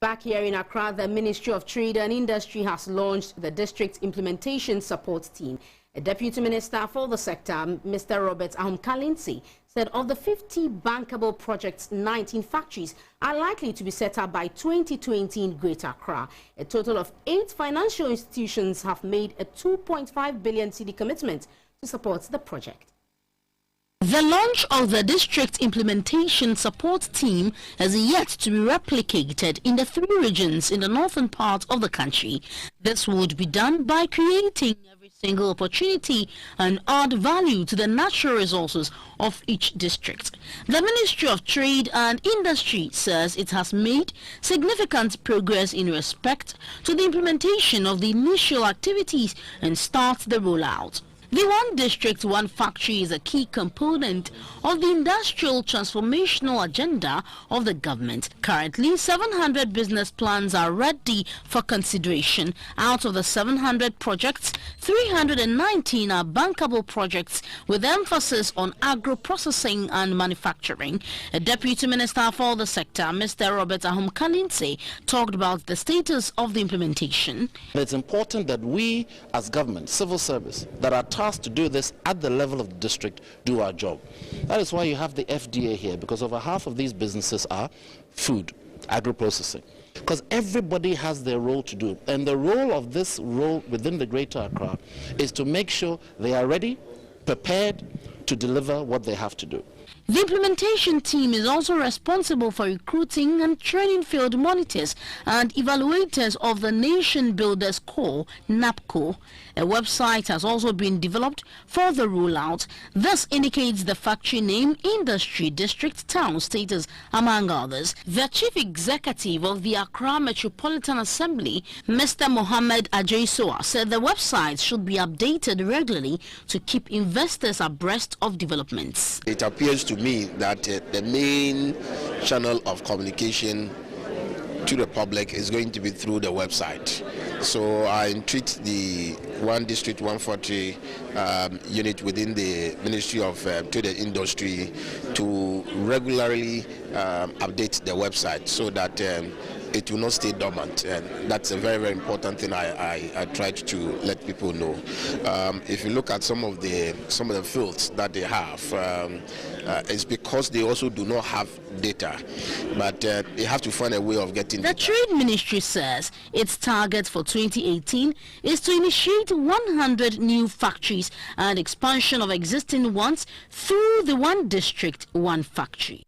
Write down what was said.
Back here in Accra, the Ministry of Trade and Industry has launched the District Implementation Support Team. A Deputy Minister for the sector, Mr. Ahomka Lindsay, said of the 50 bankable projects, 19 factories are likely to be set up by 2020 in Greater Accra. A total of 8 financial institutions have made a 2.5 billion cedi commitment to support the project. The launch of the District Implementation Support Team has yet to be replicated in the 3 regions in the northern part of the country. This would be done by creating every single opportunity and add value to the natural resources of each district. The Ministry of Trade and Industry says it has made significant progress in respect to the implementation of the initial activities and starts the rollout. The One District, One Factory is a key component of the industrial transformational agenda of the government. Currently, 700 business plans are ready for consideration. Out of the 700 projects, 319 are bankable projects with emphasis on agro-processing and manufacturing. A Deputy Minister for the sector, Mr. Ahomka Lindsay, talked about the status of the implementation. It's important that we as government, civil service, that are tasked to do this at the level of the district, do our job. That is why you have the FDA here, because over half of these businesses are food, agro-processing. Because everybody has their role to do. And the role of this role within the Greater Accra is to make sure they are ready, prepared to deliver what they have to do. The implementation team is also responsible for recruiting and training field monitors and evaluators of the Nation Builders Corps, NAPCO. A website has also been developed for the rollout. This indicates the factory name, industry, district, town status, among others. The chief executive of the Accra Metropolitan Assembly, Mr. Mohammed Ajaysoa, said the website should be updated regularly to keep investors abreast of developments. It appears to me that the main channel of communication to the public is going to be through the website. So I entreat the One District, One Factory unit within the Ministry of Trade and Industry to regularly update the website so that it will not stay dormant, and that's a very, very important thing I tried to let people know. If you look at some of the fields that they have, it's because they also do not have data, but they have to find a way of getting the data. Trade Ministry says its target for 2018 is to initiate 100 new factories and expansion of existing ones through the One District, One Factory.